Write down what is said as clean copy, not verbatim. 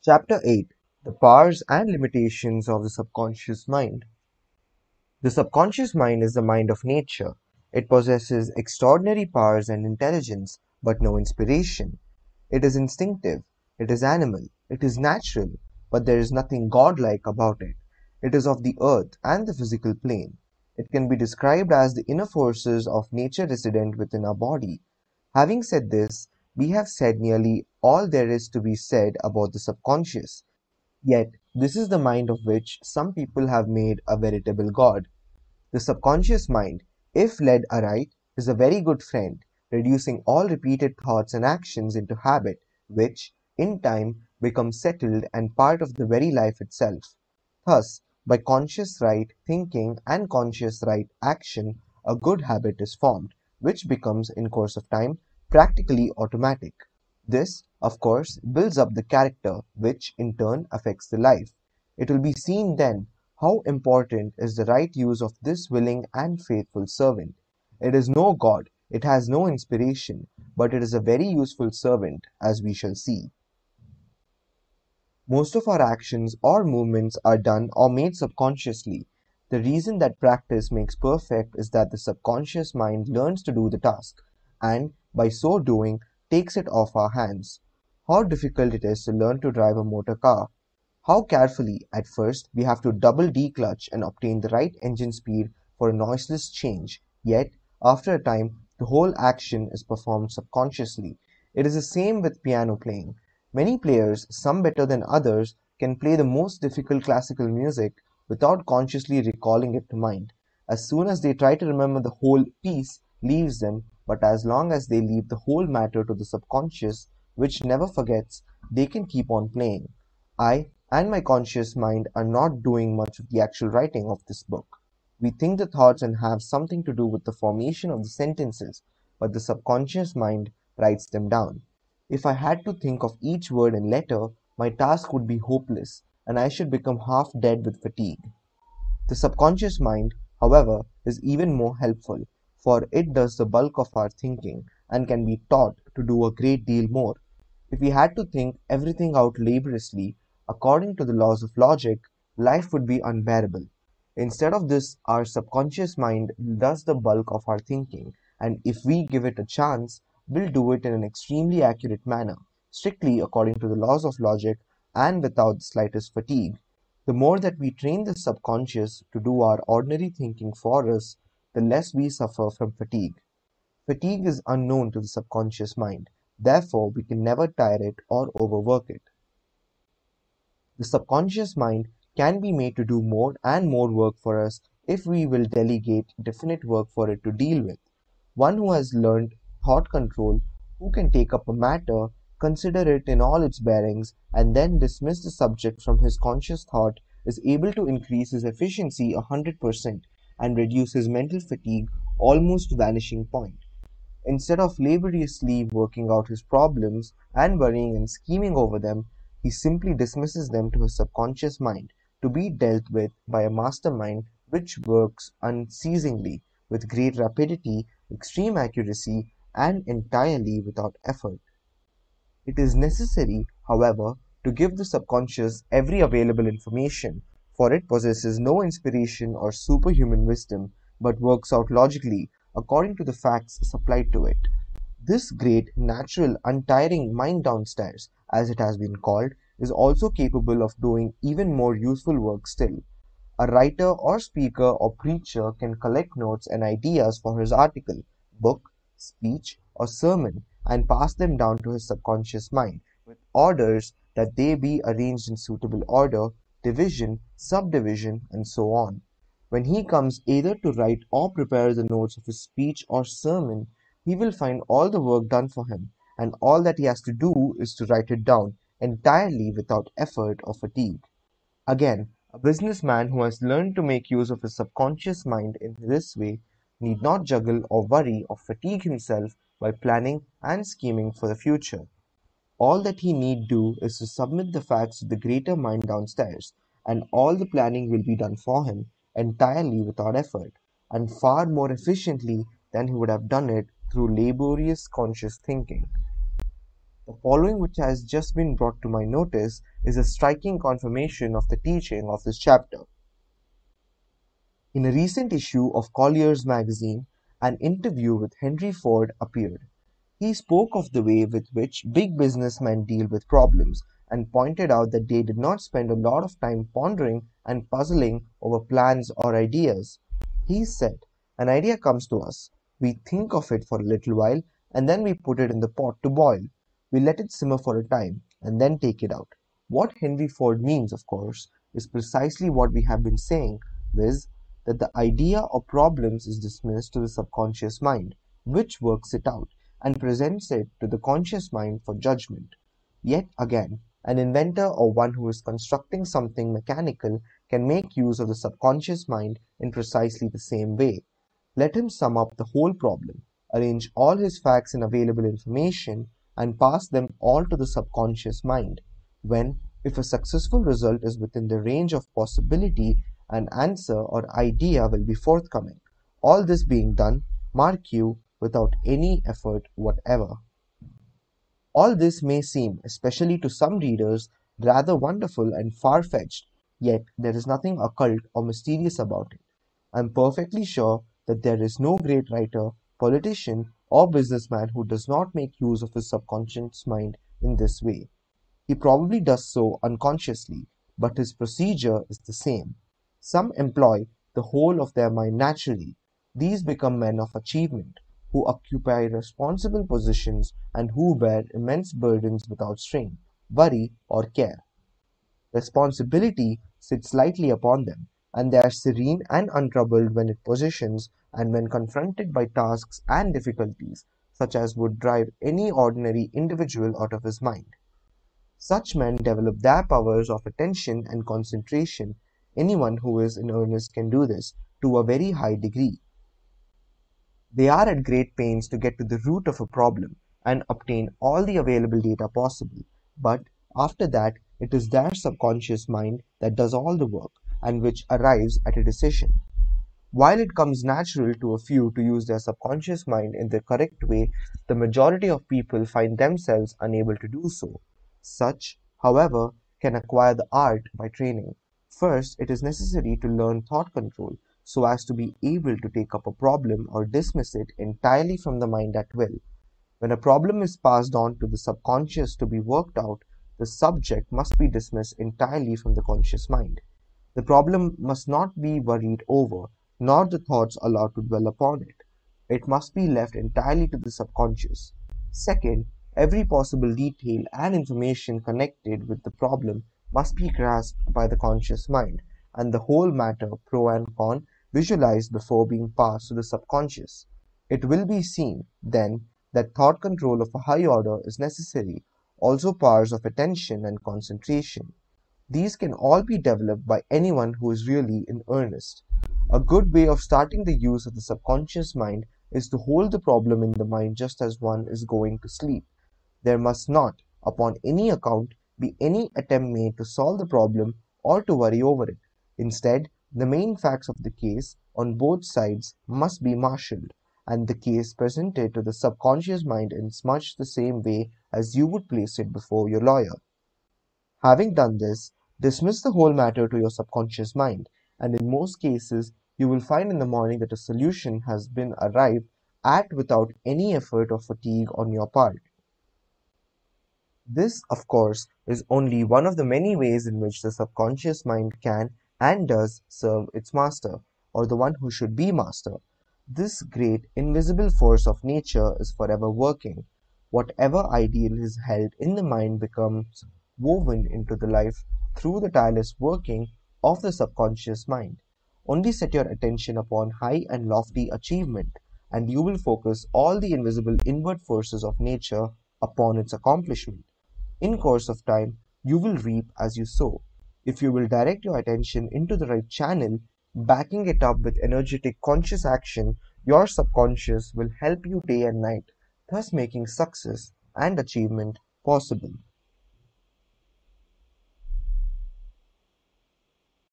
Chapter 8: The Powers and Limitations of the Subconscious Mind. The subconscious mind is the mind of nature. It possesses extraordinary powers and intelligence, but no inspiration. It is instinctive, it is animal, it is natural, but there is nothing godlike about it. It is of the earth and the physical plane. It can be described as the inner forces of nature resident within our body. Having said this, we have said nearly all there is to be said about the subconscious. Yet, this is the mind of which some people have made a veritable god. The subconscious mind, if led aright, is a very good friend, reducing all repeated thoughts and actions into habit, which, in time, becomes settled and part of the very life itself. Thus, by conscious right thinking and conscious right action, a good habit is formed, which becomes, in course of time, practically automatic. This, of course, builds up the character, which in turn affects the life. It will be seen then how important is the right use of this willing and faithful servant. It is no god, it has no inspiration, but it is a very useful servant, as we shall see. Most of our actions or movements are done or made subconsciously. The reason that practice makes perfect is that the subconscious mind learns to do the task, and by so doing, takes it off our hands. How difficult it is to learn to drive a motor car. How carefully, at first, we have to double declutch and obtain the right engine speed for a noiseless change, yet, after a time, the whole action is performed subconsciously. It is the same with piano playing. Many players, some better than others, can play the most difficult classical music without consciously recalling it to mind. As soon as they try to remember, the whole piece leaves them, but as long as they leave the whole matter to the subconscious, which never forgets, they can keep on playing. I and my conscious mind are not doing much of the actual writing of this book. We think the thoughts and have something to do with the formation of the sentences, but the subconscious mind writes them down. If I had to think of each word and letter, my task would be hopeless, and I should become half dead with fatigue. The subconscious mind, however, is even more helpful, for it does the bulk of our thinking, and can be taught to do a great deal more. If we had to think everything out laboriously, according to the laws of logic, life would be unbearable. Instead of this, our subconscious mind does the bulk of our thinking, and if we give it a chance, will do it in an extremely accurate manner, strictly according to the laws of logic and without the slightest fatigue. The more that we train the subconscious to do our ordinary thinking for us, the less we suffer from fatigue. Fatigue is unknown to the subconscious mind, therefore we can never tire it or overwork it. The subconscious mind can be made to do more and more work for us if we will delegate definite work for it to deal with. One who has learned thought control, who can take up a matter, consider it in all its bearings, and then dismiss the subject from his conscious thought, is able to increase his efficiency 100% and reduce his mental fatigue almost to vanishing point. Instead of laboriously working out his problems and worrying and scheming over them, he simply dismisses them to his subconscious mind, to be dealt with by a master mind which works unceasingly, with great rapidity, extreme accuracy, and entirely without effort. It is necessary, however, to give the subconscious every available information, for it possesses no inspiration or superhuman wisdom, but works out logically according to the facts supplied to it. This great, natural, untiring mind downstairs, as it has been called, is also capable of doing even more useful work still. A writer or speaker or preacher can collect notes and ideas for his article, book, speech, or sermon and pass them down to his subconscious mind, with orders that they be arranged in suitable order, division, subdivision, and so on. When he comes either to write or prepare the notes of his speech or sermon, he will find all the work done for him, and all that he has to do is to write it down, entirely without effort or fatigue. Again, a businessman who has learned to make use of his subconscious mind in this way need not juggle or worry or fatigue himself by planning and scheming for the future. All that he need do is to submit the facts to the greater mind downstairs, and all the planning will be done for him entirely without effort, and far more efficiently than he would have done it through laborious conscious thinking. The following, which has just been brought to my notice, is a striking confirmation of the teaching of this chapter. In a recent issue of Collier's magazine, an interview with Henry Ford appeared. He spoke of the way with which big businessmen deal with problems and pointed out that they did not spend a lot of time pondering and puzzling over plans or ideas. He said, "An idea comes to us. We think of it for a little while and then we put it in the pot to boil. We let it simmer for a time and then take it out." What Henry Ford means, of course, is precisely what we have been saying, viz., that the idea or problems is dismissed to the subconscious mind, which works it out and presents it to the conscious mind for judgment. Yet again, an inventor or one who is constructing something mechanical can make use of the subconscious mind in precisely the same way. Let him sum up the whole problem, arrange all his facts and available information, and pass them all to the subconscious mind, when, if a successful result is within the range of possibility, an answer or idea will be forthcoming. All this being done, mark you, without any effort whatever. All this may seem, especially to some readers, rather wonderful and far-fetched, yet there is nothing occult or mysterious about it. I am perfectly sure that there is no great writer, politician, or businessman who does not make use of his subconscious mind in this way. He probably does so unconsciously, but his procedure is the same. Some employ the whole of their mind naturally. These become men of achievement, who occupy responsible positions and who bear immense burdens without strain, worry, or care. Responsibility sits lightly upon them, and they are serene and untroubled when in positions and when confronted by tasks and difficulties such as would drive any ordinary individual out of his mind. Such men develop their powers of attention and concentration. Anyone who is in earnest can do this to a very high degree. They are at great pains to get to the root of a problem and obtain all the available data possible, but after that it is their subconscious mind that does all the work and which arrives at a decision. While it comes natural to a few to use their subconscious mind in the correct way, the majority of people find themselves unable to do so. Such, however, can acquire the art by training. First, it is necessary to learn thought control, so as to be able to take up a problem or dismiss it entirely from the mind at will. When a problem is passed on to the subconscious to be worked out, the subject must be dismissed entirely from the conscious mind. The problem must not be worried over, nor the thoughts allowed to dwell upon it. It must be left entirely to the subconscious. Second, every possible detail and information connected with the problem must be grasped by the conscious mind, and the whole matter, pro and con, visualized before being passed to the subconscious. It will be seen, then, that thought control of a high order is necessary, also powers of attention and concentration. These can all be developed by anyone who is really in earnest. A good way of starting the use of the subconscious mind is to hold the problem in the mind just as one is going to sleep. There must not, upon any account, be any attempt made to solve the problem or to worry over it. Instead, the main facts of the case, on both sides, must be marshalled, and the case presented to the subconscious mind in much the same way as you would place it before your lawyer. Having done this, dismiss the whole matter to your subconscious mind, and in most cases you will find in the morning that a solution has been arrived at without any effort or fatigue on your part. This, of course, is only one of the many ways in which the subconscious mind can and does serve its master, or the one who should be master. This great invisible force of nature is forever working. Whatever ideal is held in the mind becomes woven into the life through the tireless working of the subconscious mind. Only set your attention upon high and lofty achievement, and you will focus all the invisible inward forces of nature upon its accomplishment. In course of time, you will reap as you sow. If you will direct your attention into the right channel, backing it up with energetic conscious action, your subconscious will help you day and night, thus making success and achievement possible.